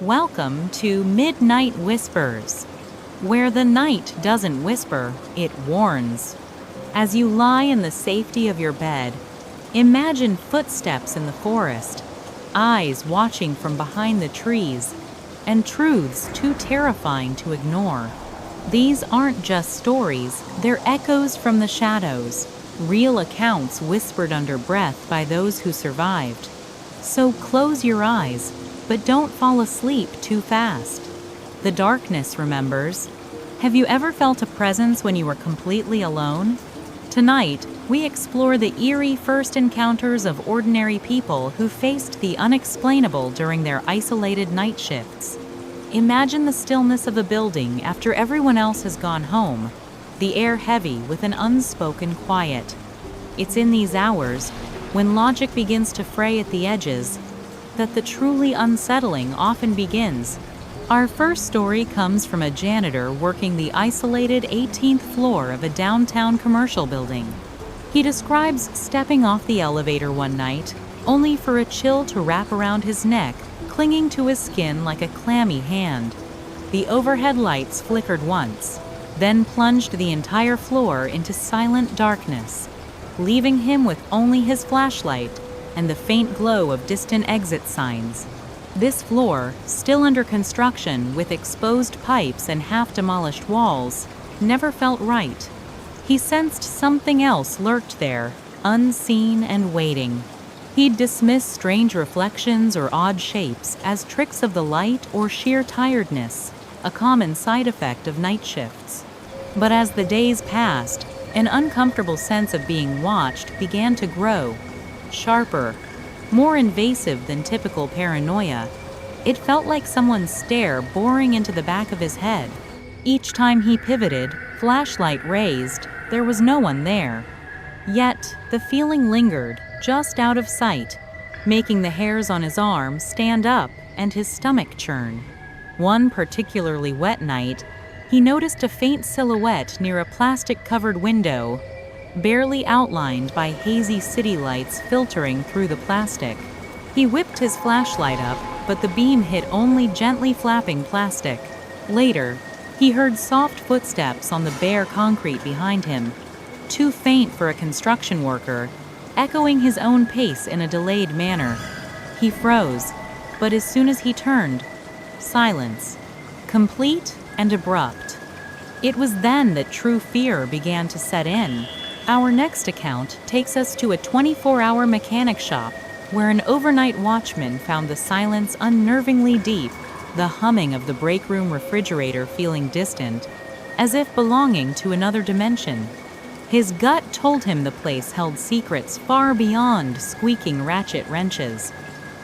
Welcome to Midnight Whispers, where the night doesn't whisper, it warns. As you lie in the safety of your bed, imagine footsteps in the forest, eyes watching from behind the trees, and truths too terrifying to ignore. These aren't just stories, they're echoes from the shadows, real accounts whispered under breath by those who survived. So close your eyes, but don't fall asleep too fast. The darkness remembers. Have you ever felt a presence when you were completely alone? Tonight, we explore the eerie first encounters of ordinary people who faced the unexplainable during their isolated night shifts. Imagine the stillness of a building after everyone else has gone home, the air heavy with an unspoken quiet. It's in these hours, when logic begins to fray at the edges, that the truly unsettling often begins. Our first story comes from a janitor working the isolated 18th floor of a downtown commercial building. He describes stepping off the elevator one night, only for a chill to wrap around his neck, clinging to his skin like a clammy hand. The overhead lights flickered once, then plunged the entire floor into silent darkness, leaving him with only his flashlight and the faint glow of distant exit signs. This floor, still under construction with exposed pipes and half-demolished walls, never felt right. He sensed something else lurked there, unseen and waiting. He'd dismiss strange reflections or odd shapes as tricks of the light or sheer tiredness, a common side effect of night shifts. But as the days passed, an uncomfortable sense of being watched began to grow. Sharper, more invasive than typical paranoia. It felt like someone's stare boring into the back of his head. Each time he pivoted, flashlight raised, there was no one there. Yet, the feeling lingered, just out of sight, making the hairs on his arm stand up and his stomach churn. One particularly wet night, he noticed a faint silhouette near a plastic-covered window, barely outlined by hazy city lights filtering through the plastic. He whipped his flashlight up, but the beam hit only gently flapping plastic. Later, he heard soft footsteps on the bare concrete behind him, too faint for a construction worker, echoing his own pace in a delayed manner. He froze, but as soon as he turned, silence, complete and abrupt. It was then that true fear began to set in. Our next account takes us to a 24-hour mechanic shop where an overnight watchman found the silence unnervingly deep, the humming of the break room refrigerator feeling distant, as if belonging to another dimension. His gut told him the place held secrets far beyond squeaking ratchet wrenches.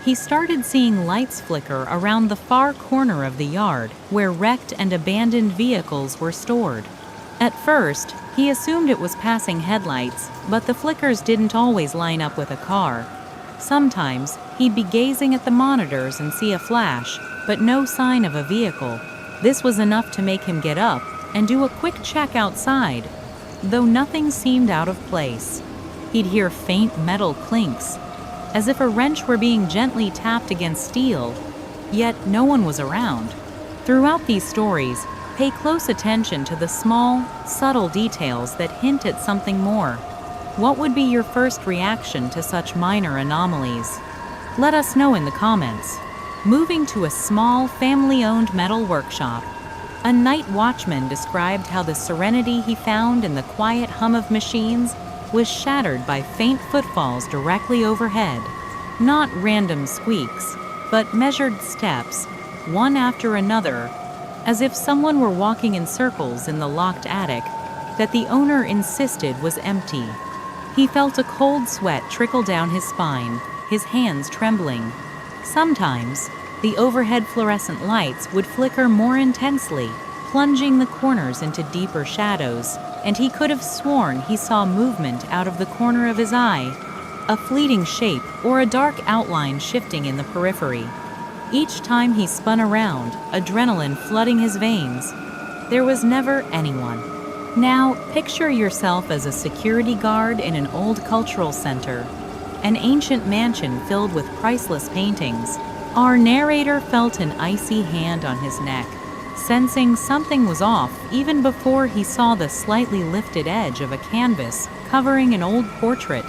He started seeing lights flicker around the far corner of the yard where wrecked and abandoned vehicles were stored. At first, he assumed it was passing headlights, but the flickers didn't always line up with a car. Sometimes, he'd be gazing at the monitors and see a flash, but no sign of a vehicle. This was enough to make him get up and do a quick check outside, though nothing seemed out of place. He'd hear faint metal clinks, as if a wrench were being gently tapped against steel, yet no one was around. Throughout these stories, pay close attention to the small, subtle details that hint at something more. What would be your first reaction to such minor anomalies? Let us know in the comments. Moving to a small, family-owned metal workshop, a night watchman described how the serenity he found in the quiet hum of machines was shattered by faint footfalls directly overhead. Not random squeaks, but measured steps, one after another, as if someone were walking in circles in the locked attic that the owner insisted was empty. He felt a cold sweat trickle down his spine, his hands trembling. Sometimes, the overhead fluorescent lights would flicker more intensely, plunging the corners into deeper shadows, and he could have sworn he saw movement out of the corner of his eye, a fleeting shape or a dark outline shifting in the periphery. Each time he spun around, adrenaline flooding his veins, there was never anyone. Now, picture yourself as a security guard in an old cultural center, an ancient mansion filled with priceless paintings, Our narrator felt an icy hand on his neck, sensing something was off even before he saw the slightly lifted edge of a canvas covering an old portrait.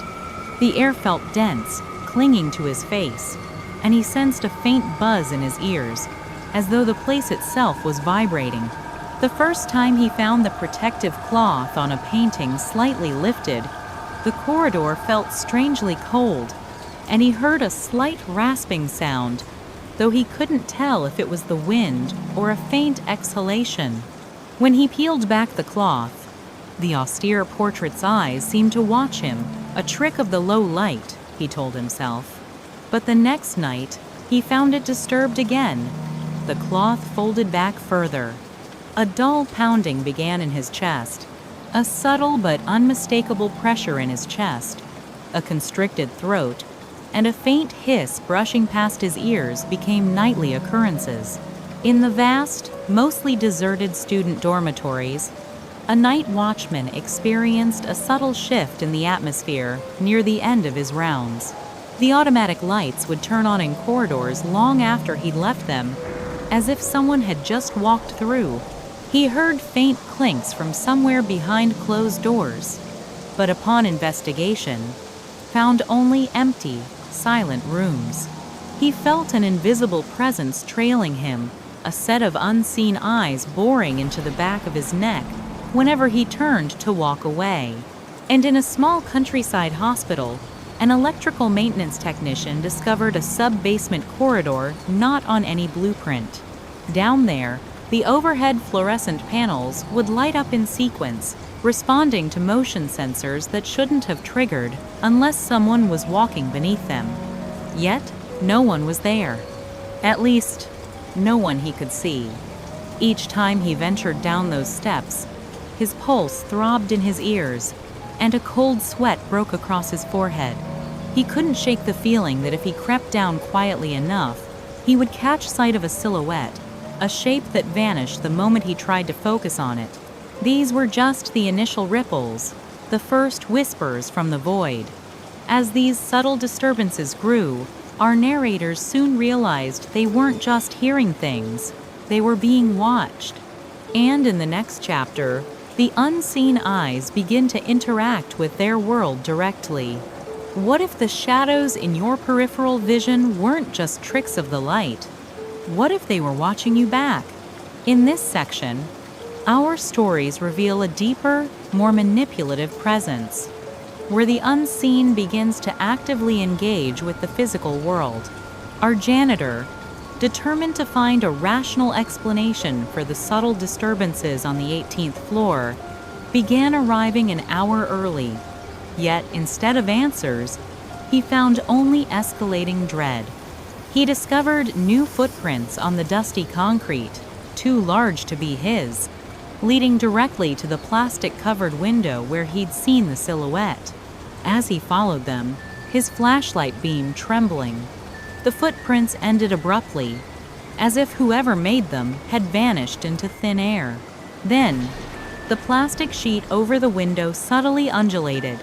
The air felt dense, clinging to his face, and he sensed a faint buzz in his ears, as though the place itself was vibrating. The first time he found the protective cloth on a painting slightly lifted, the corridor felt strangely cold, and he heard a slight rasping sound, though he couldn't tell if it was the wind or a faint exhalation. When he peeled back the cloth, the austere portrait's eyes seemed to watch him, a trick of the low light, he told himself. But the next night, he found it disturbed again. The cloth folded back further. A dull pounding began in his chest, a subtle but unmistakable pressure in his chest, a constricted throat, and a faint hiss brushing past his ears became nightly occurrences. In the vast, mostly deserted student dormitories, a night watchman experienced a subtle shift in the atmosphere near the end of his rounds. The automatic lights would turn on in corridors long after he'd left them, as if someone had just walked through. He heard faint clinks from somewhere behind closed doors, but upon investigation, found only empty, silent rooms. He felt an invisible presence trailing him, a set of unseen eyes boring into the back of his neck whenever he turned to walk away. And in a small countryside hospital, an electrical maintenance technician discovered a sub-basement corridor not on any blueprint. Down there, the overhead fluorescent panels would light up in sequence, responding to motion sensors that shouldn't have triggered unless someone was walking beneath them. Yet, no one was there. At least, no one he could see. Each time he ventured down those steps, his pulse throbbed in his ears, and a cold sweat broke across his forehead. He couldn't shake the feeling that if he crept down quietly enough, he would catch sight of a silhouette, a shape that vanished the moment he tried to focus on it. These were just the initial ripples, the first whispers from the void. As these subtle disturbances grew, our narrators soon realized they weren't just hearing things, they were being watched. And in the next chapter, the unseen eyes begin to interact with their world directly. What if the shadows in your peripheral vision weren't just tricks of the light? What if they were watching you back? In this section, our stories reveal a deeper, more manipulative presence, where the unseen begins to actively engage with the physical world. Our janitor, determined to find a rational explanation for the subtle disturbances on the 18th floor, began arriving an hour early. Yet, instead of answers, he found only escalating dread. He discovered new footprints on the dusty concrete, too large to be his, leading directly to the plastic-covered window where he'd seen the silhouette. As he followed them, his flashlight beam trembling, the footprints ended abruptly, as if whoever made them had vanished into thin air. Then, the plastic sheet over the window subtly undulated,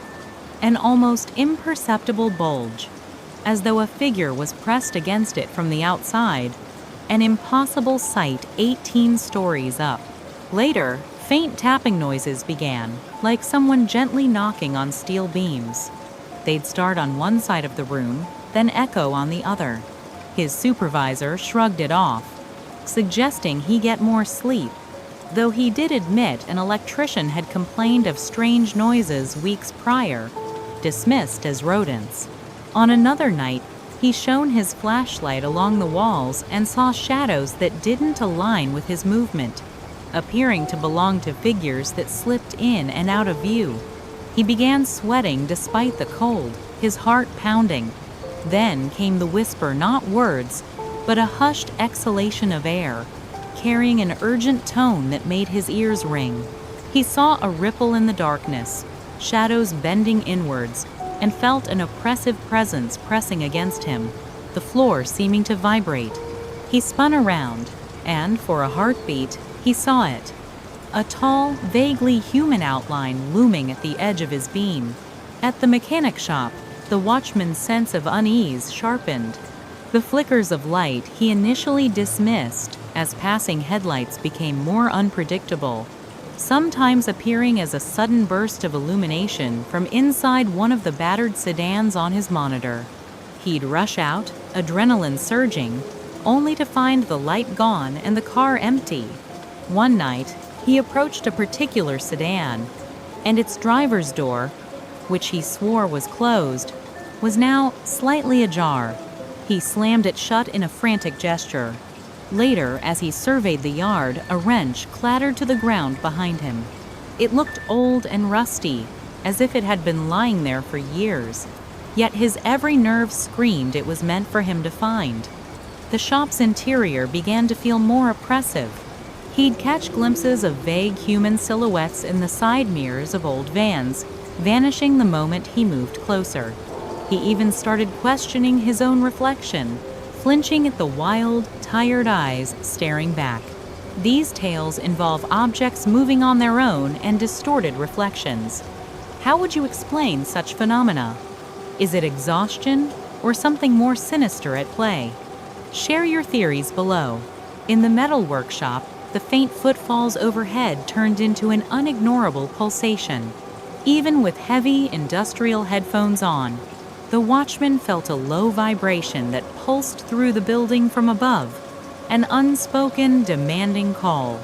an almost imperceptible bulge, as though a figure was pressed against it from the outside, an impossible sight 18 stories up. Later, faint tapping noises began, like someone gently knocking on steel beams. They'd start on one side of the room, then echo on the other. His supervisor shrugged it off, suggesting he get more sleep, though he did admit an electrician had complained of strange noises weeks prior, dismissed as rodents. On another night, he shone his flashlight along the walls and saw shadows that didn't align with his movement, appearing to belong to figures that slipped in and out of view. He began sweating despite the cold, his heart pounding. Then came the whisper, not words, but a hushed exhalation of air, carrying an urgent tone that made his ears ring. He saw a ripple in the darkness, shadows bending inwards, and felt an oppressive presence pressing against him, the floor seeming to vibrate. He spun around, and for a heartbeat, he saw it. A tall, vaguely human outline looming at the edge of his beam. At the mechanic shop, the watchman's sense of unease sharpened. The flickers of light he initially dismissed as passing headlights became more unpredictable, sometimes appearing as a sudden burst of illumination from inside one of the battered sedans on his monitor. He'd rush out, adrenaline surging, only to find the light gone and the car empty. One night, he approached a particular sedan, and its driver's door, which he swore was closed, was now slightly ajar. He slammed it shut in a frantic gesture. Later, as he surveyed the yard, a wrench clattered to the ground behind him. It looked old and rusty, as if it had been lying there for years. Yet his every nerve screamed it was meant for him to find. The shop's interior began to feel more oppressive. He'd catch glimpses of vague human silhouettes in the side mirrors of old vans, vanishing the moment he moved closer. He even started questioning his own reflection, flinching at the wild, tired eyes staring back. These tales involve objects moving on their own and distorted reflections. How would you explain such phenomena? Is it exhaustion or something more sinister at play? Share your theories below. In the metal workshop, the faint footfalls overhead turned into an unignorable pulsation. Even with heavy industrial headphones on, the watchman felt a low vibration that pulsed through the building from above, an unspoken, demanding call.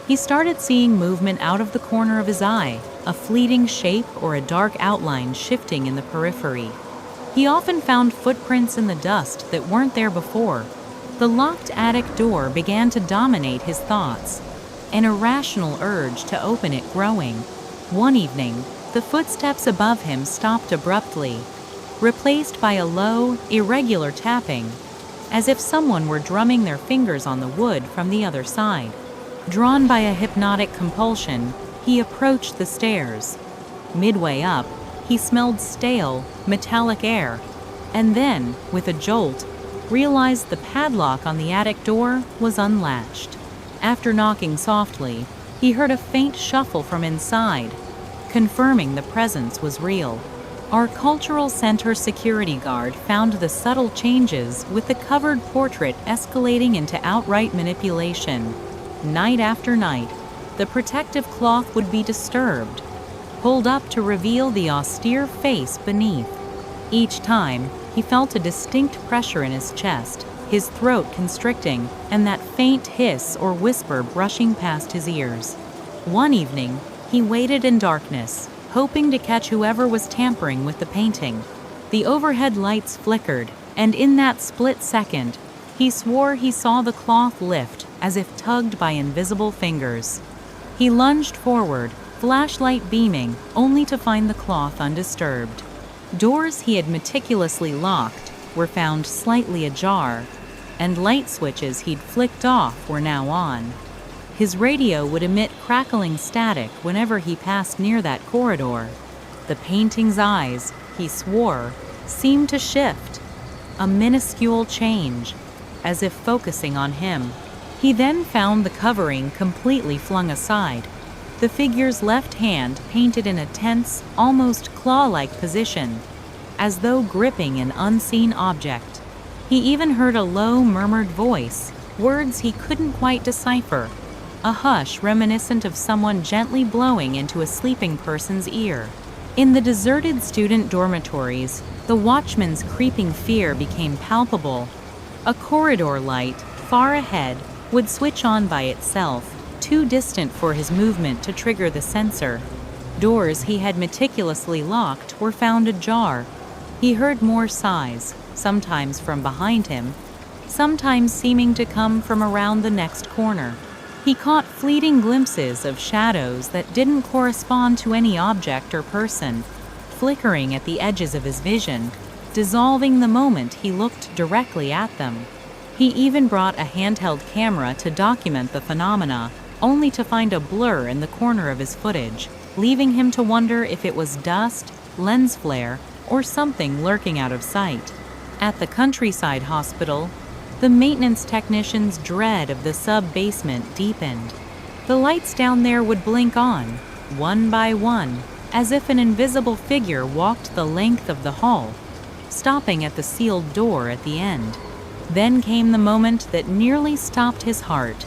He started seeing movement out of the corner of his eye, a fleeting shape or a dark outline shifting in the periphery. He often found footprints in the dust that weren't there before. The locked attic door began to dominate his thoughts, an irrational urge to open it growing. One evening, the footsteps above him stopped abruptly, replaced by a low, irregular tapping, as if someone were drumming their fingers on the wood from the other side. Drawn by a hypnotic compulsion, he approached the stairs. Midway up, he smelled stale, metallic air, and then, with a jolt, realized the padlock on the attic door was unlatched. After knocking softly, he heard a faint shuffle from inside, confirming the presence was real. Our cultural center security guard found the subtle changes with the covered portrait escalating into outright manipulation. Night after night, the protective cloth would be disturbed, pulled up to reveal the austere face beneath. Each time, he felt a distinct pressure in his chest, his throat constricting, and that faint hiss or whisper brushing past his ears. One evening, he waited in darkness, hoping to catch whoever was tampering with the painting. The overhead lights flickered, and in that split second, he swore he saw the cloth lift as if tugged by invisible fingers. He lunged forward, flashlight beaming, only to find the cloth undisturbed. Doors he had meticulously locked were found slightly ajar, and light switches he'd flicked off were now on. His radio would emit crackling static whenever he passed near that corridor. The painting's eyes, he swore, seemed to shift, a minuscule change, as if focusing on him. He then found the covering completely flung aside, the figure's left hand painted in a tense, almost claw-like position, as though gripping an unseen object. He even heard a low, murmured voice, words he couldn't quite decipher, a hush reminiscent of someone gently blowing into a sleeping person's ear. In the deserted student dormitories, the watchman's creeping fear became palpable. A corridor light, far ahead, would switch on by itself, too distant for his movement to trigger the sensor. Doors he had meticulously locked were found ajar. He heard more sighs, sometimes from behind him, sometimes seeming to come from around the next corner. He caught fleeting glimpses of shadows that didn't correspond to any object or person, flickering at the edges of his vision, dissolving the moment he looked directly at them. He even brought a handheld camera to document the phenomena, only to find a blur in the corner of his footage, leaving him to wonder if it was dust, lens flare, or something lurking out of sight. At the countryside hospital, the maintenance technician's dread of the sub-basement deepened. The lights down there would blink on, one by one, as if an invisible figure walked the length of the hall, stopping at the sealed door at the end. Then came the moment that nearly stopped his heart.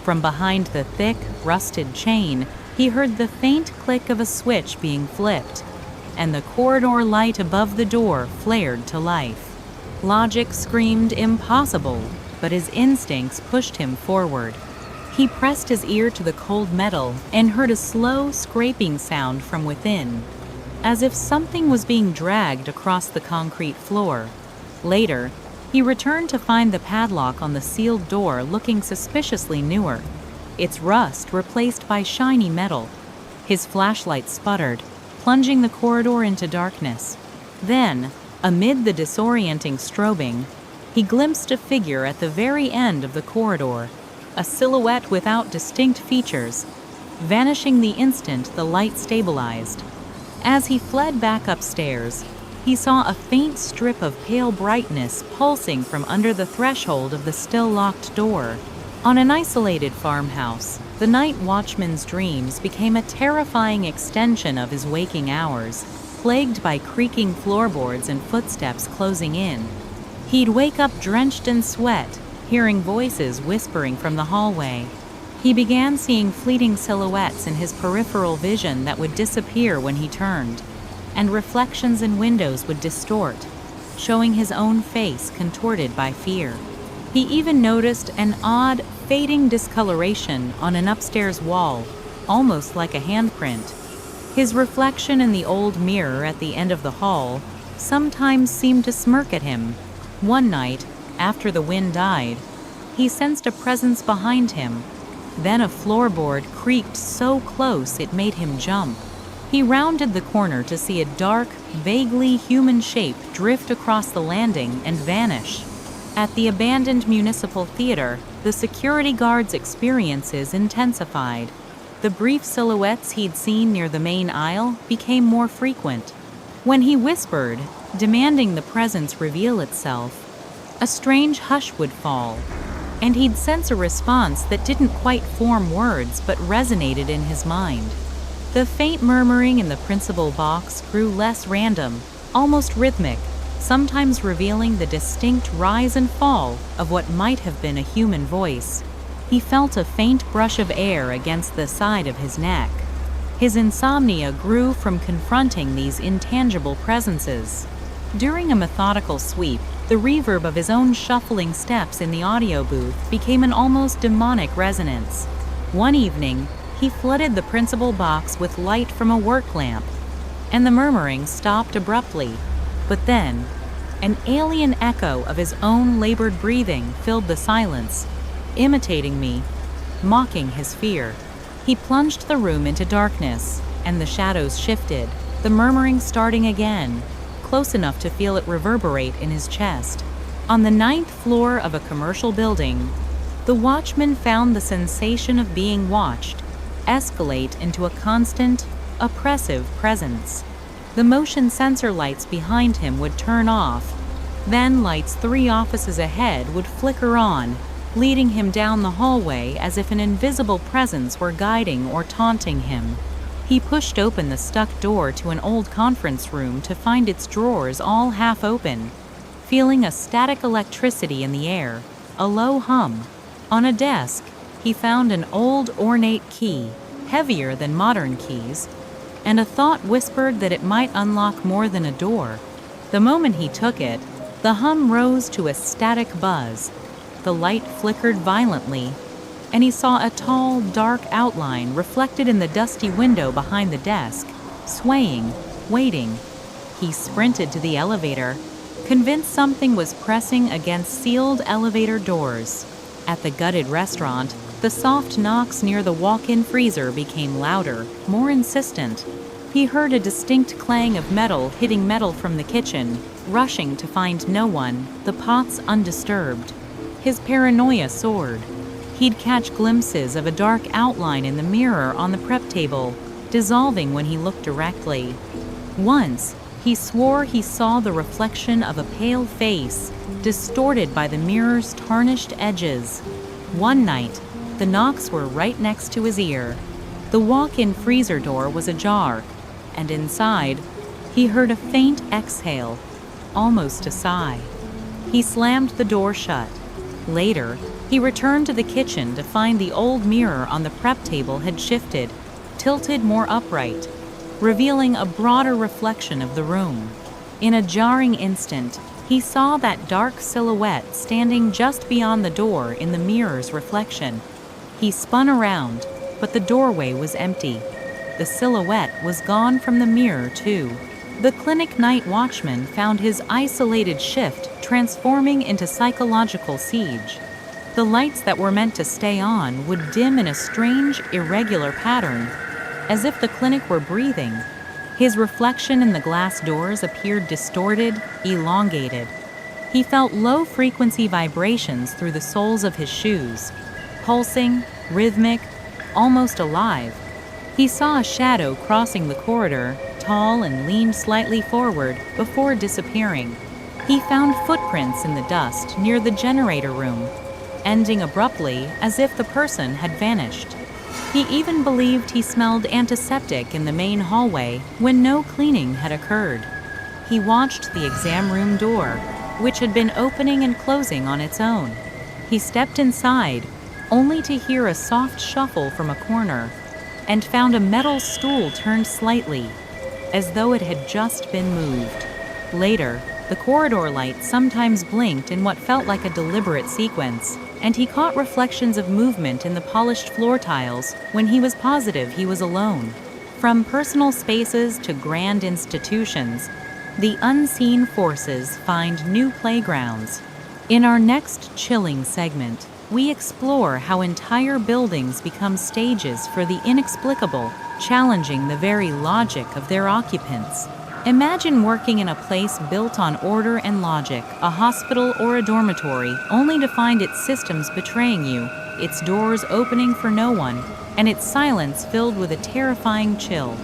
From behind the thick, rusted chain, he heard the faint click of a switch being flipped, and the corridor light above the door flared to life. Logic screamed impossible, but his instincts pushed him forward. He pressed his ear to the cold metal and heard a slow, scraping sound from within, as if something was being dragged across the concrete floor. Later, he returned to find the padlock on the sealed door looking suspiciously newer, its rust replaced by shiny metal. His flashlight sputtered, plunging the corridor into darkness. Then, amid the disorienting strobing, he glimpsed a figure at the very end of the corridor, a silhouette without distinct features, vanishing the instant the light stabilized. As he fled back upstairs, he saw a faint strip of pale brightness pulsing from under the threshold of the still-locked door. On an isolated farmhouse, the night watchman's dreams became a terrifying extension of his waking hours, plagued by creaking floorboards and footsteps closing in. He'd wake up drenched in sweat, hearing voices whispering from the hallway. He began seeing fleeting silhouettes in his peripheral vision that would disappear when he turned, and reflections in windows would distort, showing his own face contorted by fear. He even noticed an odd, fading discoloration on an upstairs wall, almost like a handprint. His reflection in the old mirror at the end of the hall sometimes seemed to smirk at him. One night, after the wind died, he sensed a presence behind him. Then a floorboard creaked so close it made him jump. He rounded the corner to see a dark, vaguely human shape drift across the landing and vanish. At the abandoned municipal theater, the security guard's experiences intensified. The brief silhouettes he'd seen near the main aisle became more frequent. When he whispered, demanding the presence reveal itself, a strange hush would fall, and he'd sense a response that didn't quite form words but resonated in his mind. The faint murmuring in the principal box grew less random, almost rhythmic, sometimes revealing the distinct rise and fall of what might have been a human voice. He felt a faint brush of air against the side of his neck. His insomnia grew from confronting these intangible presences. During a methodical sweep, the reverb of his own shuffling steps in the audio booth became an almost demonic resonance. One evening, he flooded the principal box with light from a work lamp, and the murmuring stopped abruptly. But then, an alien echo of his own labored breathing filled the silence, imitating me, mocking his fear. He plunged the room into darkness, and the shadows shifted, the murmuring starting again, close enough to feel it reverberate in his chest. On the 9th floor of a commercial building, the watchman found the sensation of being watched escalate into a constant, oppressive presence. The motion sensor lights behind him would turn off, then lights 3 offices ahead would flicker on, leading him down the hallway as if an invisible presence were guiding or taunting him. He pushed open the stuck door to an old conference room to find its drawers all half open, feeling a static electricity in the air, a low hum. On a desk, he found an old ornate key, heavier than modern keys, and a thought whispered that it might unlock more than a door. The moment he took it, the hum rose to a static buzz. The light flickered violently, and he saw a tall, dark outline reflected in the dusty window behind the desk, swaying, waiting. He sprinted to the elevator, convinced something was pressing against sealed elevator doors. At the gutted restaurant, the soft knocks near the walk-in freezer became louder, more insistent. He heard a distinct clang of metal hitting metal from the kitchen, rushing to find no one, the pots undisturbed. His paranoia soared. He'd catch glimpses of a dark outline in the mirror on the prep table, dissolving when he looked directly. Once, he swore he saw the reflection of a pale face, distorted by the mirror's tarnished edges. One night, the knocks were right next to his ear. The walk-in freezer door was ajar, and inside, he heard a faint exhale, almost a sigh. He slammed the door shut. Later, he returned to the kitchen to find the old mirror on the prep table had shifted, tilted more upright, revealing a broader reflection of the room. In a jarring instant, he saw that dark silhouette standing just beyond the door in the mirror's reflection. He spun around, but the doorway was empty. The silhouette was gone from the mirror, too. The clinic night watchman found his isolated shift transforming into psychological siege. The lights that were meant to stay on would dim in a strange, irregular pattern, as if the clinic were breathing. His reflection in the glass doors appeared distorted, elongated. He felt low-frequency vibrations through the soles of his shoes, pulsing, rhythmic, almost alive. He saw a shadow crossing the corridor, tall and leaned slightly forward before disappearing. He found footprints in the dust near the generator room, ending abruptly as if the person had vanished. He even believed he smelled antiseptic in the main hallway when no cleaning had occurred. He watched the exam room door, which had been opening and closing on its own. He stepped inside, only to hear a soft shuffle from a corner, and found a metal stool turned slightly, as though it had just been moved. Later, the corridor lights sometimes blinked in what felt like a deliberate sequence, and he caught reflections of movement in the polished floor tiles when he was positive he was alone. From personal spaces to grand institutions, the unseen forces find new playgrounds. In our next chilling segment, we explore how entire buildings become stages for the inexplicable, challenging the very logic of their occupants. Imagine working in a place built on order and logic, a hospital or a dormitory, only to find its systems betraying you, its doors opening for no one, and its silence filled with a terrifying chill.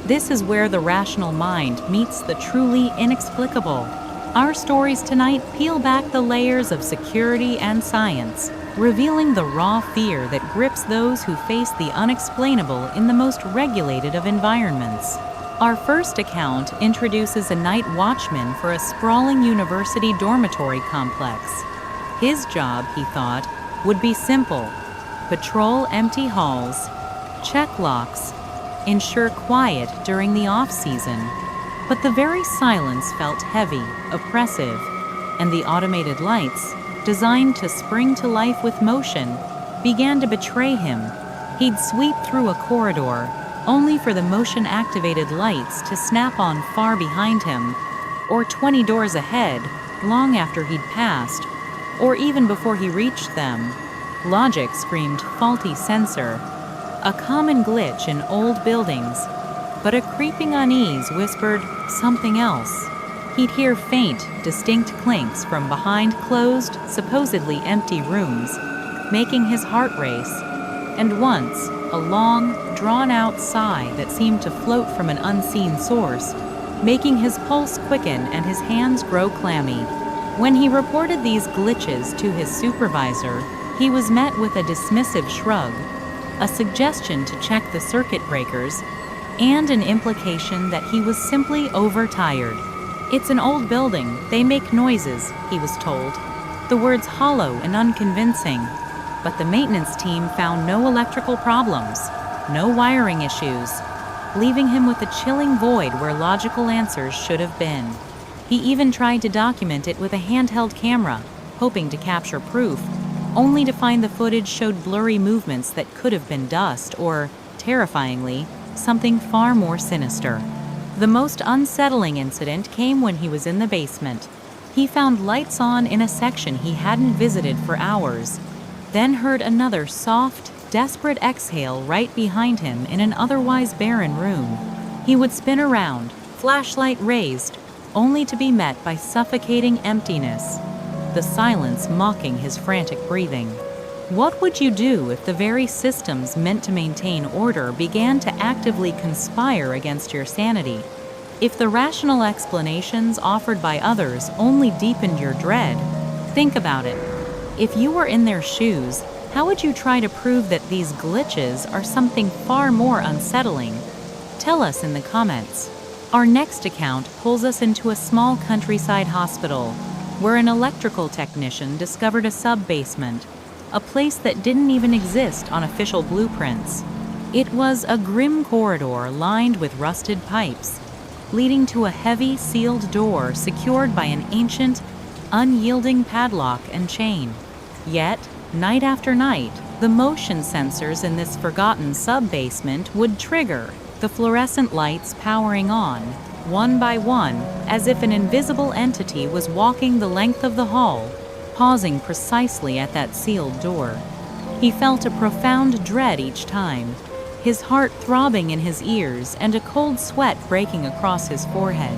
This is where the rational mind meets the truly inexplicable. Our stories tonight peel back the layers of security and science, revealing the raw fear that grips those who face the unexplainable in the most regulated of environments. Our first account introduces a night watchman for a sprawling university dormitory complex. His job, he thought, would be simple: patrol empty halls, check locks, ensure quiet during the off-season. But the very silence felt heavy, oppressive, and the automated lights, designed to spring to life with motion, began to betray him. He'd sweep through a corridor, only for the motion-activated lights to snap on far behind him, or 20 doors ahead, long after he'd passed, or even before he reached them. Logic screamed faulty sensor, a common glitch in old buildings, but a creeping unease whispered something else. He'd hear faint, distinct clinks from behind closed, supposedly empty rooms, making his heart race, and once, a long, drawn-out sigh that seemed to float from an unseen source, making his pulse quicken and his hands grow clammy. When he reported these glitches to his supervisor, he was met with a dismissive shrug, a suggestion to check the circuit breakers, and an implication that he was simply overtired. "It's an old building, they make noises," he was told, the words hollow and unconvincing. But the maintenance team found no electrical problems, no wiring issues, leaving him with a chilling void where logical answers should have been. He even tried to document it with a handheld camera, hoping to capture proof, only to find the footage showed blurry movements that could have been dust or, terrifyingly, something far more sinister. The most unsettling incident came when he was in the basement. He found lights on in a section he hadn't visited for hours, then heard another soft, desperate exhale right behind him in an otherwise barren room. He would spin around, flashlight raised, only to be met by suffocating emptiness, the silence mocking his frantic breathing. What would you do if the very systems meant to maintain order began to actively conspire against your sanity? If the rational explanations offered by others only deepened your dread? Think about it. If you were in their shoes, how would you try to prove that these glitches are something far more unsettling? Tell us in the comments. Our next account pulls us into a small countryside hospital, where an electrical technician discovered a sub-basement, a place that didn't even exist on official blueprints. It was a grim corridor lined with rusted pipes, leading to a heavy, sealed door secured by an ancient, unyielding padlock and chain. Yet, night after night, the motion sensors in this forgotten sub-basement would trigger, the fluorescent lights powering on, one by one, as if an invisible entity was walking the length of the hall, pausing precisely at that sealed door. He felt a profound dread each time, his heart throbbing in his ears and a cold sweat breaking across his forehead.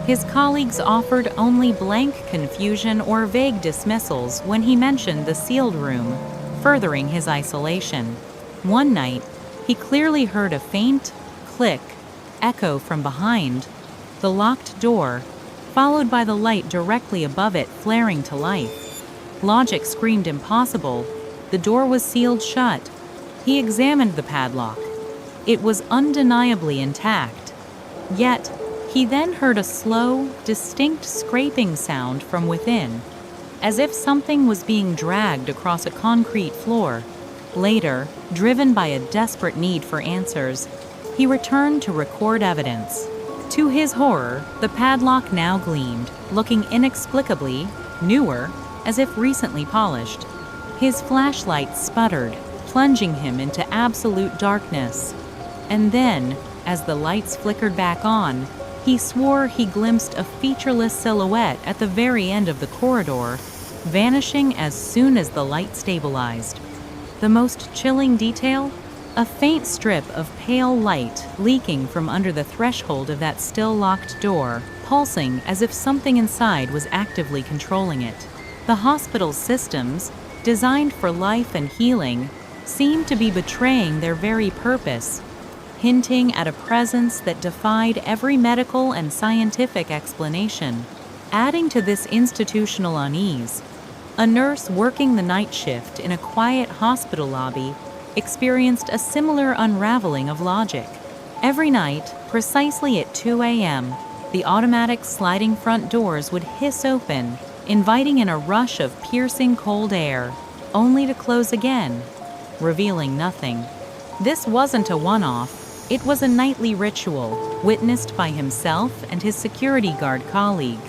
His colleagues offered only blank confusion or vague dismissals when he mentioned the sealed room, furthering his isolation. One night, he clearly heard a faint click echo from behind the locked door, followed by the light directly above it flaring to life. Logic screamed impossible. The door was sealed shut. He examined the padlock. It was undeniably intact. Yet, he then heard a slow, distinct scraping sound from within, as if something was being dragged across a concrete floor. Later, driven by a desperate need for answers, he returned to record evidence. To his horror, the padlock now gleamed, looking inexplicably newer, as if recently polished. His flashlight sputtered, plunging him into absolute darkness. And then, as the lights flickered back on, he swore he glimpsed a featureless silhouette at the very end of the corridor, vanishing as soon as the light stabilized. The most chilling detail? A faint strip of pale light leaking from under the threshold of that still locked door, pulsing as if something inside was actively controlling it. The hospital's systems, designed for life and healing, seemed to be betraying their very purpose, hinting at a presence that defied every medical and scientific explanation. Adding to this institutional unease, a nurse working the night shift in a quiet hospital lobby experienced a similar unraveling of logic. Every night, precisely at 2 a.m., the automatic sliding front doors would hiss open, inviting in a rush of piercing cold air, only to close again, revealing nothing. This wasn't a one-off, it was a nightly ritual, witnessed by himself and his security guard colleague.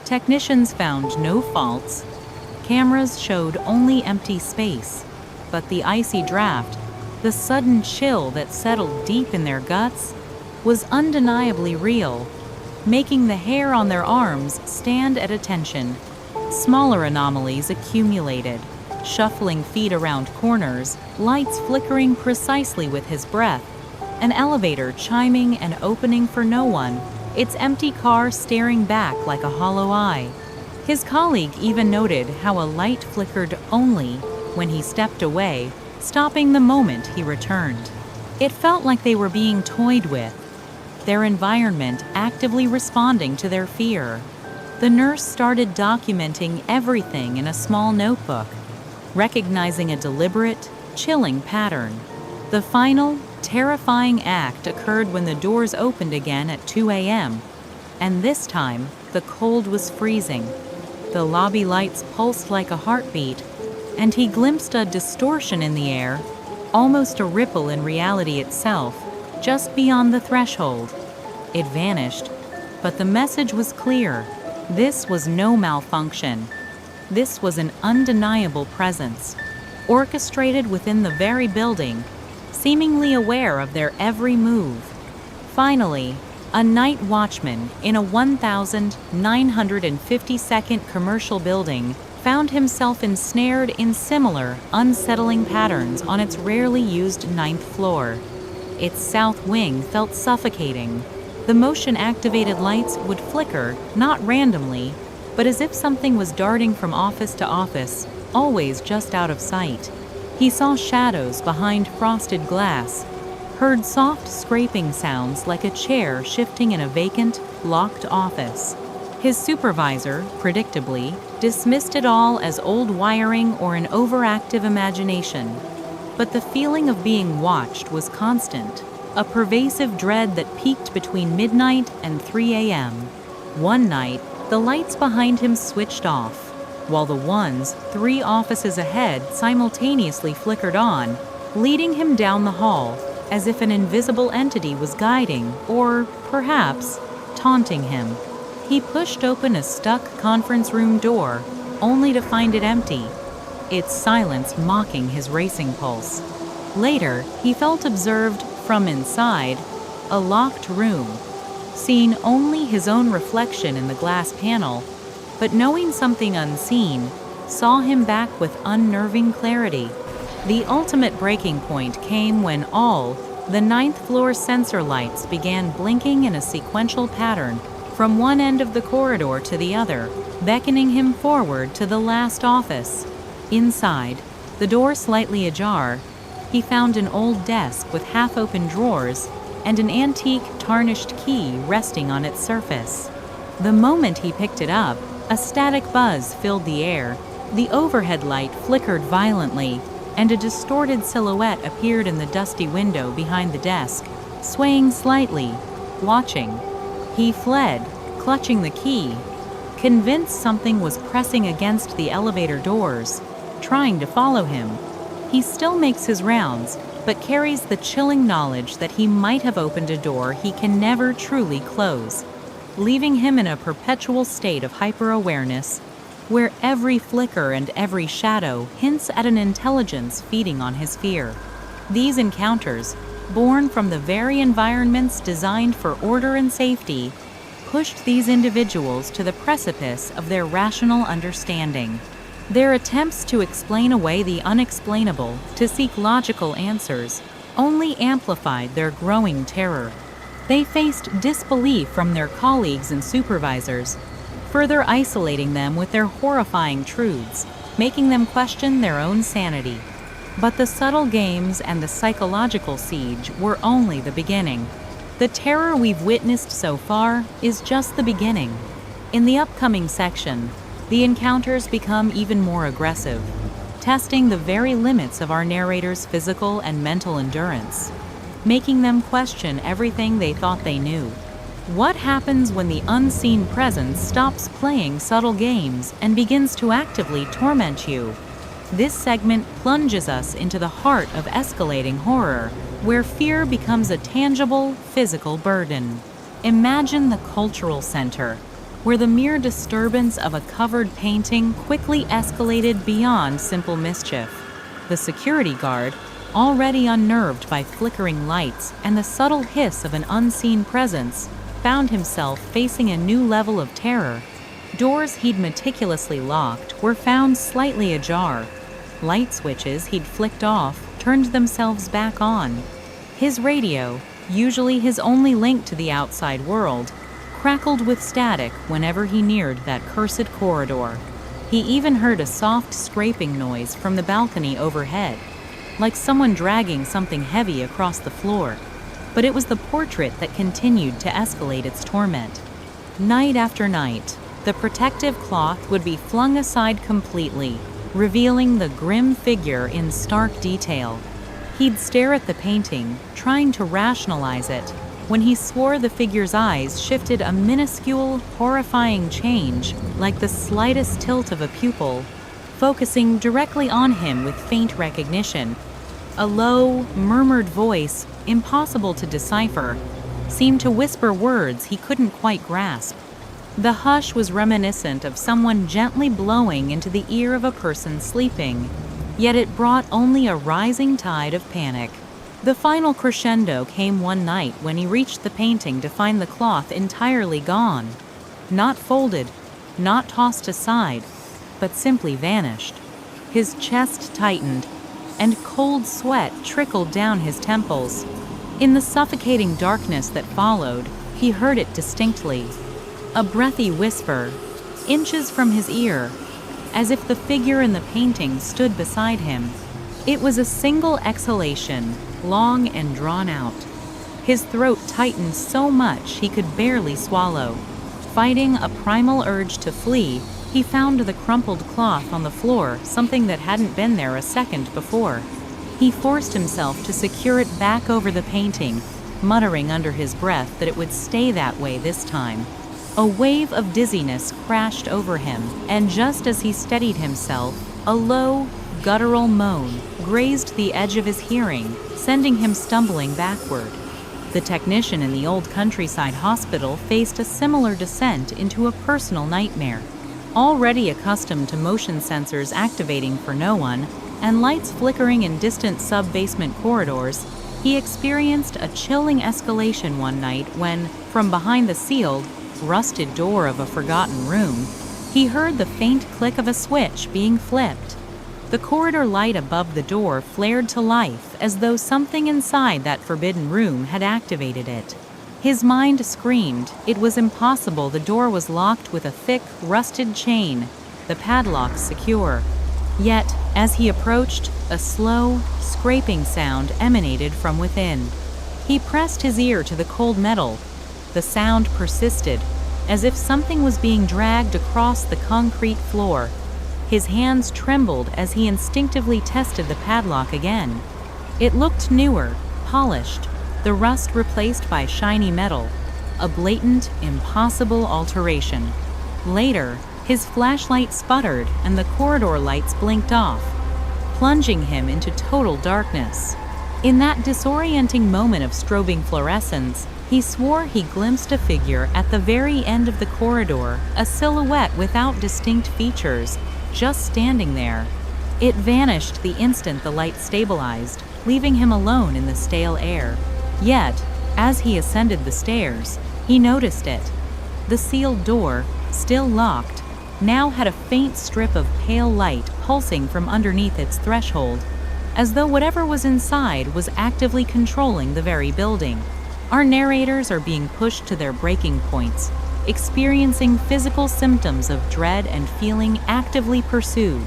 Technicians found no faults. Cameras showed only empty space. But the icy draft, the sudden chill that settled deep in their guts, was undeniably real, making the hair on their arms stand at attention. Smaller anomalies accumulated, shuffling feet around corners, lights flickering precisely with his breath, an elevator chiming and opening for no one, its empty car staring back like a hollow eye. His colleague even noted how a light flickered only when he stepped away, stopping the moment he returned. It felt like they were being toyed with, their environment actively responding to their fear. The nurse started documenting everything in a small notebook, recognizing a deliberate, chilling pattern. The final, terrifying act occurred when the doors opened again at 2 a.m., and this time, the cold was freezing. The lobby lights pulsed like a heartbeat, and he glimpsed a distortion in the air, almost a ripple in reality itself, just beyond the threshold. It vanished, but the message was clear. This was no malfunction. This was an undeniable presence, orchestrated within the very building, seemingly aware of their every move. Finally, a night watchman in a 1,952nd commercial building found himself ensnared in similar, unsettling patterns on its rarely used ninth floor. Its south wing felt suffocating. The motion-activated lights would flicker, not randomly, but as if something was darting from office to office, always just out of sight. He saw shadows behind frosted glass, heard soft scraping sounds like a chair shifting in a vacant, locked office. His supervisor, predictably, dismissed it all as old wiring or an overactive imagination. But the feeling of being watched was constant, a pervasive dread that peaked between midnight and 3 a.m. One night, The lights behind him switched off, while the ones 3 offices ahead simultaneously flickered on, leading him down the hall as if an invisible entity was guiding or, perhaps, taunting him. He pushed open a stuck conference room door, only to find it empty, its silence mocking his racing pulse. Later, he felt observed from inside a locked room, seeing only his own reflection in the glass panel, but knowing something unseen saw him back with unnerving clarity. The ultimate breaking point came when all the 9th floor sensor lights began blinking in a sequential pattern from one end of the corridor to the other, beckoning him forward to the last office. Inside, the door slightly ajar, he found an old desk with half-open drawers and an antique tarnished key resting on its surface. The moment he picked it up, a static buzz filled the air. The overhead light flickered violently, and a distorted silhouette appeared in the dusty window behind the desk, swaying slightly, watching. He fled, clutching the key, convinced something was pressing against the elevator doors, trying to follow him. He still makes his rounds, but carries the chilling knowledge that he might have opened a door he can never truly close, leaving him in a perpetual state of hyper-awareness, where every flicker and every shadow hints at an intelligence feeding on his fear. These encounters, born from the very environments designed for order and safety, pushed these individuals to the precipice of their rational understanding. Their attempts to explain away the unexplainable, to seek logical answers, only amplified their growing terror. They faced disbelief from their colleagues and supervisors, further isolating them with their horrifying truths, making them question their own sanity. But the subtle games and the psychological siege were only the beginning. The terror we've witnessed so far is just the beginning. In the upcoming section, the encounters become even more aggressive, testing the very limits of our narrator's physical and mental endurance, making them question everything they thought they knew. What happens when the unseen presence stops playing subtle games and begins to actively torment you? This segment plunges us into the heart of escalating horror, where fear becomes a tangible, physical burden. Imagine the cultural center, where the mere disturbance of a covered painting quickly escalated beyond simple mischief. The security guard, already unnerved by flickering lights and the subtle hiss of an unseen presence, found himself facing a new level of terror. Doors he'd meticulously locked were found slightly ajar. Light switches he'd flicked off turned themselves back on. His radio, usually his only link to the outside world, crackled with static whenever he neared that cursed corridor. He even heard a soft scraping noise from the balcony overhead, like someone dragging something heavy across the floor. But it was the portrait that continued to escalate its torment. Night after night, the protective cloth would be flung aside completely, revealing the grim figure in stark detail. He'd stare at the painting, trying to rationalize it, when he swore the figure's eyes shifted a minuscule, horrifying change, like the slightest tilt of a pupil, focusing directly on him with faint recognition. A low, murmured voice, impossible to decipher, seemed to whisper words he couldn't quite grasp. The hush was reminiscent of someone gently blowing into the ear of a person sleeping, yet it brought only a rising tide of panic. The final crescendo came one night when he reached the painting to find the cloth entirely gone. Not folded, not tossed aside, but simply vanished. His chest tightened, and cold sweat trickled down his temples. In the suffocating darkness that followed, he heard it distinctly. A breathy whisper, inches from his ear, as if the figure in the painting stood beside him. It was a single exhalation, long and drawn out. His throat tightened so much he could barely swallow. Fighting a primal urge to flee, he found the crumpled cloth on the floor, something that hadn't been there a second before. He forced himself to secure it back over the painting, muttering under his breath that it would stay that way this time. A wave of dizziness crashed over him, and just as he steadied himself, a low, guttural moan grazed the edge of his hearing, sending him stumbling backward. The technician in the old countryside hospital faced a similar descent into a personal nightmare. Already accustomed to motion sensors activating for no one, and lights flickering in distant sub-basement corridors, he experienced a chilling escalation one night when, from behind the sealed, rusted door of a forgotten room, he heard the faint click of a switch being flipped. The corridor light above the door flared to life as though something inside that forbidden room had activated it. His mind screamed it was impossible. The door was locked with a thick, rusted chain, the padlock secure. Yet, as he approached, a slow, scraping sound emanated from within. He pressed his ear to the cold metal. The sound persisted, as if something was being dragged across the concrete floor. His hands trembled as he instinctively tested the padlock again. It looked newer, polished, the rust replaced by shiny metal, a blatant, impossible alteration. Later, his flashlight sputtered and the corridor lights blinked off, plunging him into total darkness. In that disorienting moment of strobing fluorescence, he swore he glimpsed a figure at the very end of the corridor, a silhouette without distinct features, just standing there. It vanished the instant the light stabilized, leaving him alone in the stale air. Yet, as he ascended the stairs, he noticed it. The sealed door, still locked, now had a faint strip of pale light pulsing from underneath its threshold, as though whatever was inside was actively controlling the very building. Our narrators are being pushed to their breaking points, experiencing physical symptoms of dread and feeling actively pursued.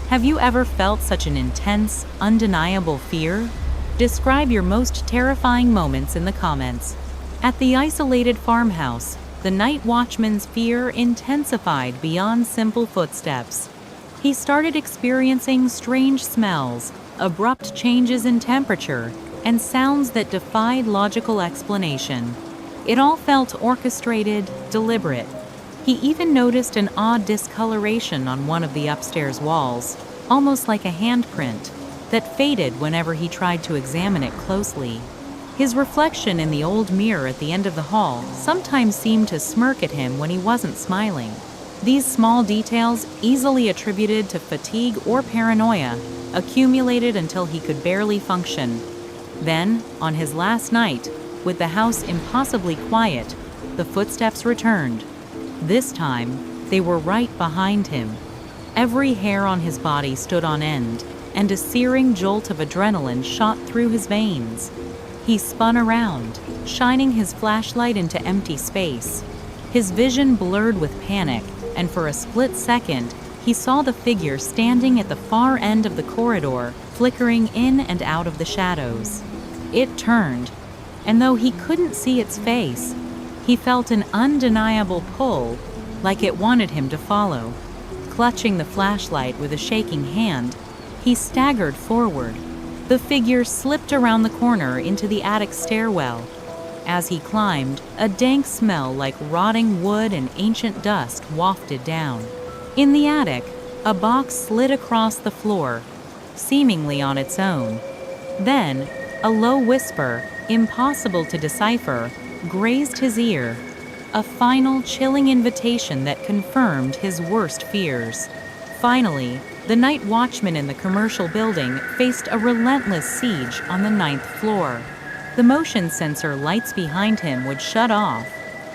Have you ever felt such an intense, undeniable fear? Describe your most terrifying moments in the comments. At the isolated farmhouse, the night watchman's fear intensified beyond simple footsteps. He started experiencing strange smells, abrupt changes in temperature, and sounds that defied logical explanation. It all felt orchestrated, deliberate. He even noticed an odd discoloration on one of the upstairs walls, almost like a handprint, that faded whenever he tried to examine it closely. His reflection in the old mirror at the end of the hall sometimes seemed to smirk at him when he wasn't smiling. These small details, easily attributed to fatigue or paranoia, accumulated until he could barely function. Then, on his last night, with the house impossibly quiet, the footsteps returned. This time, they were right behind him. Every hair on his body stood on end, and a searing jolt of adrenaline shot through his veins. He spun around, shining his flashlight into empty space. His vision blurred with panic, and for a split second, he saw the figure standing at the far end of the corridor, flickering in and out of the shadows. It turned, and though he couldn't see its face, he felt an undeniable pull, like it wanted him to follow. Clutching the flashlight with a shaking hand, he staggered forward. The figure slipped around the corner into the attic stairwell. As he climbed, a dank smell like rotting wood and ancient dust wafted down. In the attic, a box slid across the floor, seemingly on its own. Then, a low whisper, impossible to decipher, grazed his ear, a final chilling invitation that confirmed his worst fears. Finally, the night watchman in the commercial building faced a relentless siege on the 9th floor. The motion sensor lights behind him would shut off,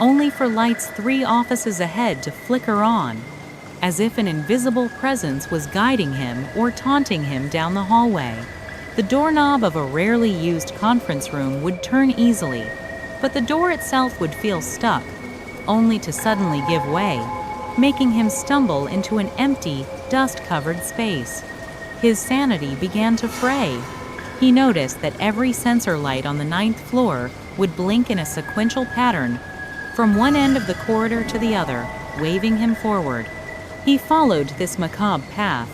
only for lights 3 offices ahead to flicker on, as if an invisible presence was guiding him or taunting him down the hallway. The doorknob of a rarely used conference room would turn easily, but the door itself would feel stuck, only to suddenly give way, making him stumble into an empty, dust-covered space. His sanity began to fray. He noticed that every sensor light on the 9th floor would blink in a sequential pattern, from one end of the corridor to the other, waving him forward. He followed this macabre path,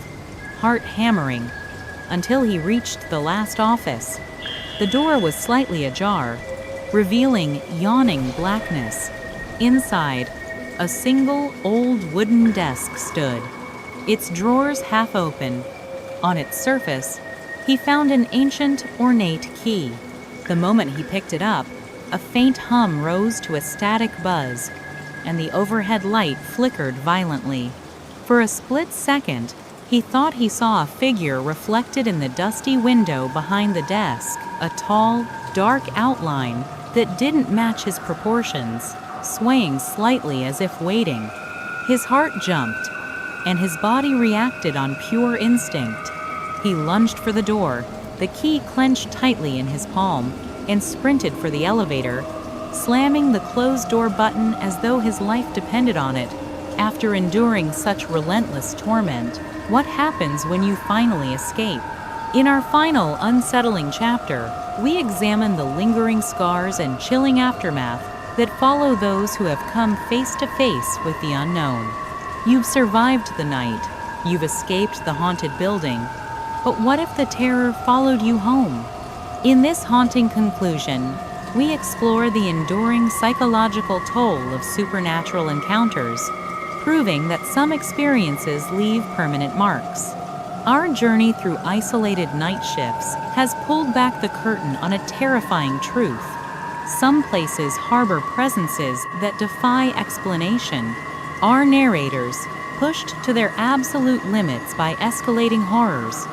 heart hammering, until he reached the last office. The door was slightly ajar, revealing yawning blackness. Inside, A single old wooden desk stood, its drawers half open. On its surface, he found an ancient, ornate key. The moment he picked it up, a faint hum rose to a static buzz, and the overhead light flickered violently. For a split second, he thought he saw a figure reflected in the dusty window behind the desk, a tall, dark outline that didn't match his proportions, swaying slightly as if waiting. His heart jumped, and his body reacted on pure instinct. He lunged for the door, the key clenched tightly in his palm, and sprinted for the elevator, slamming the closed door button as though his life depended on it. After enduring such relentless torment, what happens when you finally escape? In our final unsettling chapter, we examine the lingering scars and chilling aftermath that follow those who have come face to face with the unknown. You've survived the night, you've escaped the haunted building, but what if the terror followed you home? In this haunting conclusion, we explore the enduring psychological toll of supernatural encounters, proving that some experiences leave permanent marks. Our journey through isolated night shifts has pulled back the curtain on a terrifying truth. Some places harbor presences that defy explanation. Our narrators, pushed to their absolute limits by escalating horrors,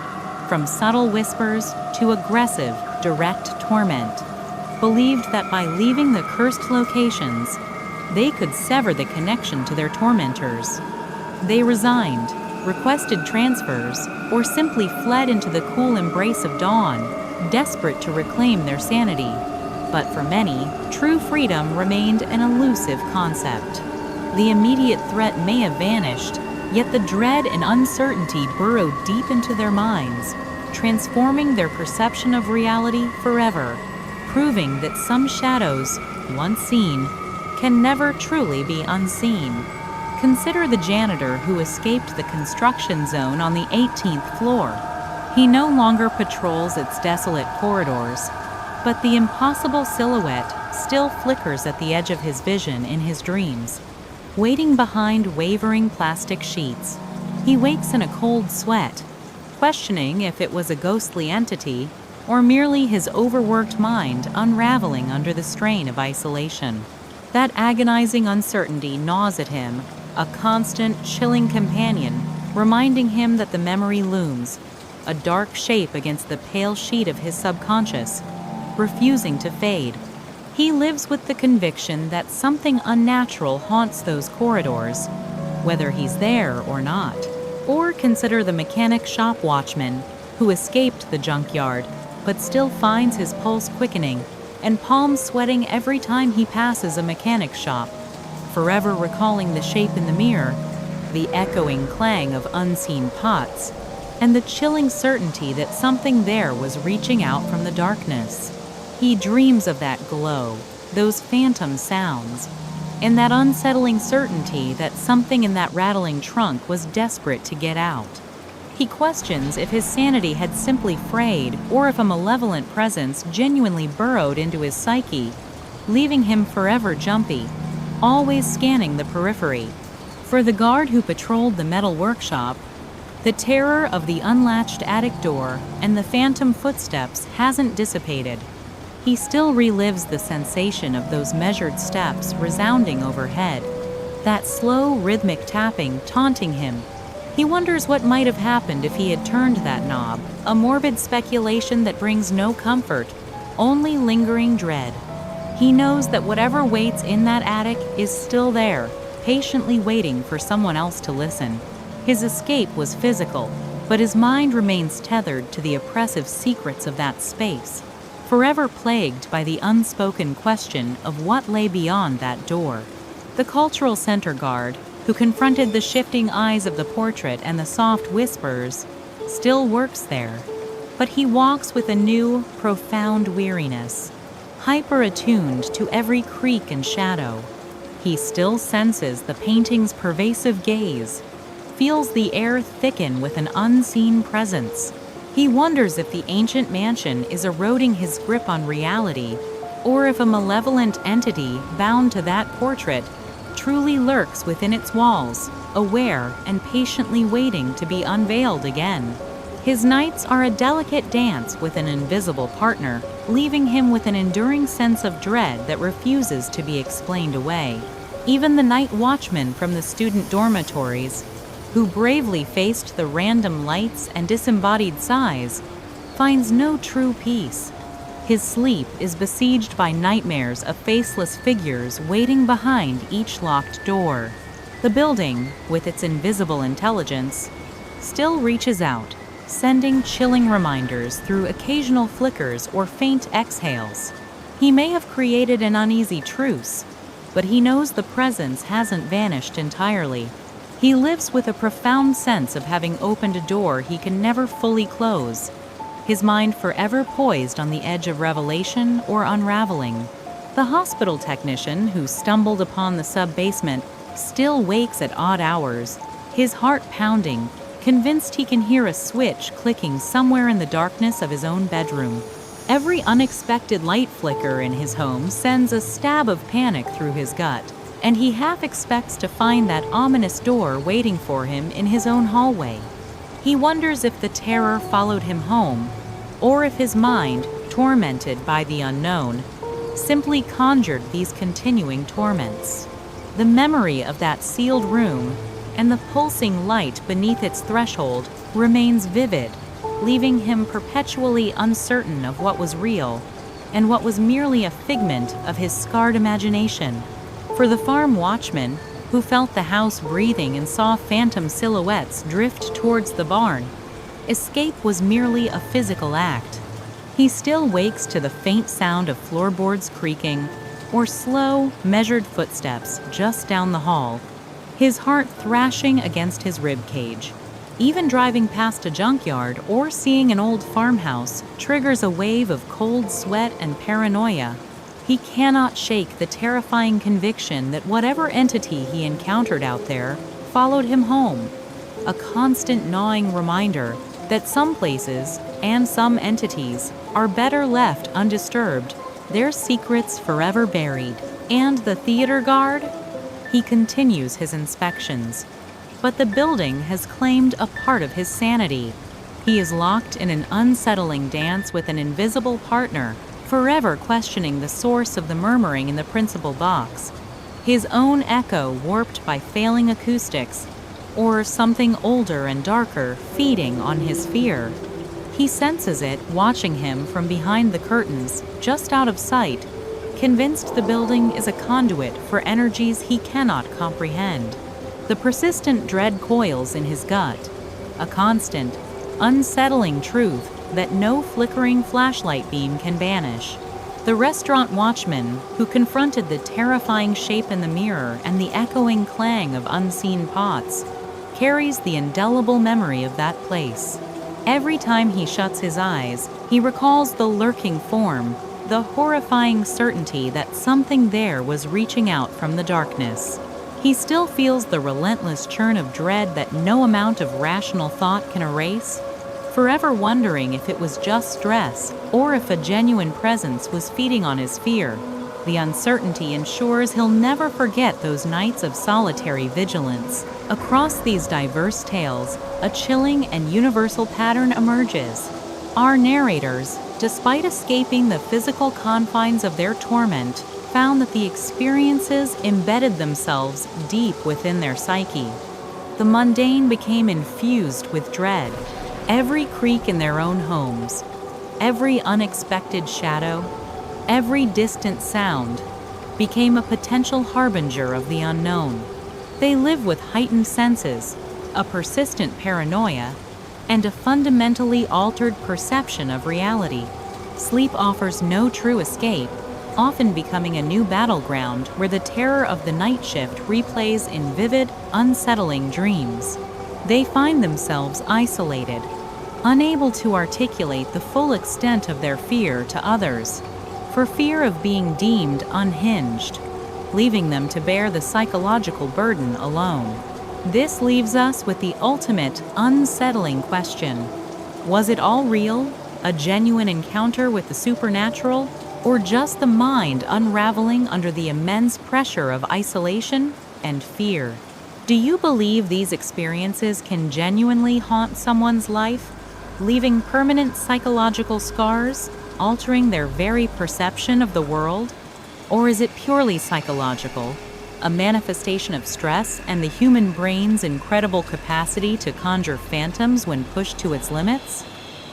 from subtle whispers to aggressive, direct torment, believed that by leaving the cursed locations, they could sever the connection to their tormentors. They resigned, requested transfers, or simply fled into the cool embrace of dawn, desperate to reclaim their sanity. But for many, true freedom remained an elusive concept. The immediate threat may have vanished, yet the dread and uncertainty burrowed deep into their minds, transforming their perception of reality forever, proving that some shadows, once seen, can never truly be unseen. Consider the janitor who escaped the construction zone on the 18th floor. He no longer patrols its desolate corridors, but the impossible silhouette still flickers at the edge of his vision in his dreams. Waiting behind wavering plastic sheets, he wakes in a cold sweat, questioning if it was a ghostly entity or merely his overworked mind unraveling under the strain of isolation. That agonizing uncertainty gnaws at him, a constant, chilling companion, reminding him that the memory looms, a dark shape against the pale sheet of his subconscious, refusing to fade. He lives with the conviction that something unnatural haunts those corridors, whether he's there or not. Or consider the mechanic shop watchman who escaped the junkyard, but still finds his pulse quickening and palms sweating every time he passes a mechanic shop, forever recalling the shape in the mirror, the echoing clang of unseen pots, and the chilling certainty that something there was reaching out from the darkness. He dreams of that glow, those phantom sounds, and that unsettling certainty that something in that rattling trunk was desperate to get out. He questions if his sanity had simply frayed or if a malevolent presence genuinely burrowed into his psyche, leaving him forever jumpy, always scanning the periphery. For the guard who patrolled the metal workshop, the terror of the unlatched attic door and the phantom footsteps hasn't dissipated. He still relives the sensation of those measured steps resounding overhead, that slow, rhythmic tapping taunting him. He wonders what might have happened if he had turned that knob, a morbid speculation that brings no comfort, only lingering dread. He knows that whatever waits in that attic is still there, patiently waiting for someone else to listen. His escape was physical, but his mind remains tethered to the oppressive secrets of that space, forever plagued by the unspoken question of what lay beyond that door. The cultural center guard, who confronted the shifting eyes of the portrait and the soft whispers, still works there, but he walks with a new, profound weariness, hyper-attuned to every creak and shadow. He still senses the painting's pervasive gaze, feels the air thicken with an unseen presence. He wonders if the ancient mansion is eroding his grip on reality, or if a malevolent entity bound to that portrait truly lurks within its walls, aware and patiently waiting to be unveiled again. His nights are a delicate dance with an invisible partner, leaving him with an enduring sense of dread that refuses to be explained away. Even the night watchman from the student dormitories, who bravely faced the random lights and disembodied sighs, finds no true peace. His sleep is besieged by nightmares of faceless figures waiting behind each locked door. The building, with its invisible intelligence, still reaches out, sending chilling reminders through occasional flickers or faint exhales. He may have created an uneasy truce, but he knows the presence hasn't vanished entirely. He lives with a profound sense of having opened a door he can never fully close, his mind forever poised on the edge of revelation or unraveling. The hospital technician who stumbled upon the sub-basement still wakes at odd hours, his heart pounding, convinced he can hear a switch clicking somewhere in the darkness of his own bedroom. Every unexpected light flicker in his home sends a stab of panic through his gut, and he half expects to find that ominous door waiting for him in his own hallway. He wonders if the terror followed him home, or if his mind, tormented by the unknown, simply conjured these continuing torments. The memory of that sealed room and the pulsing light beneath its threshold remains vivid, leaving him perpetually uncertain of what was real and what was merely a figment of his scarred imagination. For the farm watchman, who felt the house breathing and saw phantom silhouettes drift towards the barn, escape was merely a physical act. He still wakes to the faint sound of floorboards creaking or slow, measured footsteps just down the hall, his heart thrashing against his rib cage. Even driving past a junkyard or seeing an old farmhouse triggers a wave of cold sweat and paranoia. He cannot shake the terrifying conviction that whatever entity he encountered out there followed him home, a constant gnawing reminder that some places and some entities are better left undisturbed, their secrets forever buried. And the theater guard? He continues his inspections, but the building has claimed a part of his sanity. He is locked in an unsettling dance with an invisible partner, forever questioning the source of the murmuring in the principal box, his own echo warped by failing acoustics, or something older and darker feeding on his fear. He senses it watching him from behind the curtains, just out of sight, convinced the building is a conduit for energies he cannot comprehend. The persistent dread coils in his gut, a constant, unsettling truth that no flickering flashlight beam can banish. The restaurant watchman, who confronted the terrifying shape in the mirror and the echoing clang of unseen pots, carries the indelible memory of that place. Every time he shuts his eyes, he recalls the lurking form, the horrifying certainty that something there was reaching out from the darkness. He still feels the relentless churn of dread that no amount of rational thought can erase, forever wondering if it was just stress or if a genuine presence was feeding on his fear. The uncertainty ensures he'll never forget those nights of solitary vigilance. Across these diverse tales, a chilling and universal pattern emerges. Our narrators, despite escaping the physical confines of their torment, found that the experiences embedded themselves deep within their psyche. The mundane became infused with dread. Every creak in their own homes, every unexpected shadow, every distant sound became a potential harbinger of the unknown. They live with heightened senses, a persistent paranoia, and a fundamentally altered perception of reality. Sleep offers no true escape, often becoming a new battleground where the terror of the night shift replays in vivid, unsettling dreams. They find themselves isolated, unable to articulate the full extent of their fear to others, for fear of being deemed unhinged, leaving them to bear the psychological burden alone. This leaves us with the ultimate, unsettling question. Was it all real? A genuine encounter with the supernatural? Or just the mind unraveling under the immense pressure of isolation? and fear. Do you believe these experiences can genuinely haunt someone's life, leaving permanent psychological scars, altering their very perception of the world? Or is it purely psychological, a manifestation of stress and the human brain's incredible capacity to conjure phantoms when pushed to its limits?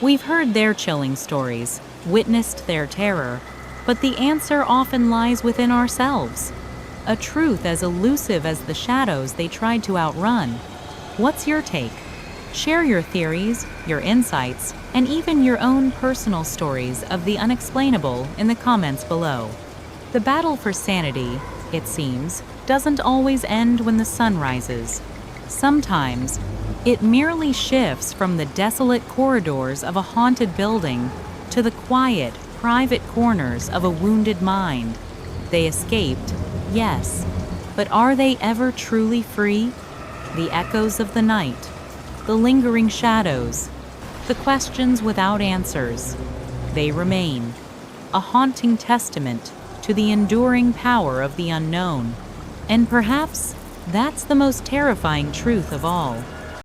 We've heard their chilling stories, witnessed their terror, but the answer often lies within ourselves. A truth as elusive as the shadows they tried to outrun. What's your take? Share your theories, your insights, and even your own personal stories of the unexplainable in the comments below. The battle for sanity, it seems, doesn't always end when the sun rises. Sometimes, it merely shifts from the desolate corridors of a haunted building to the quiet, private corners of a wounded mind. They escaped, yes, but are they ever truly free? The echoes of the night, the lingering shadows, the questions without answers. They remain, a haunting testament to the enduring power of the unknown. And perhaps that's the most terrifying truth of all.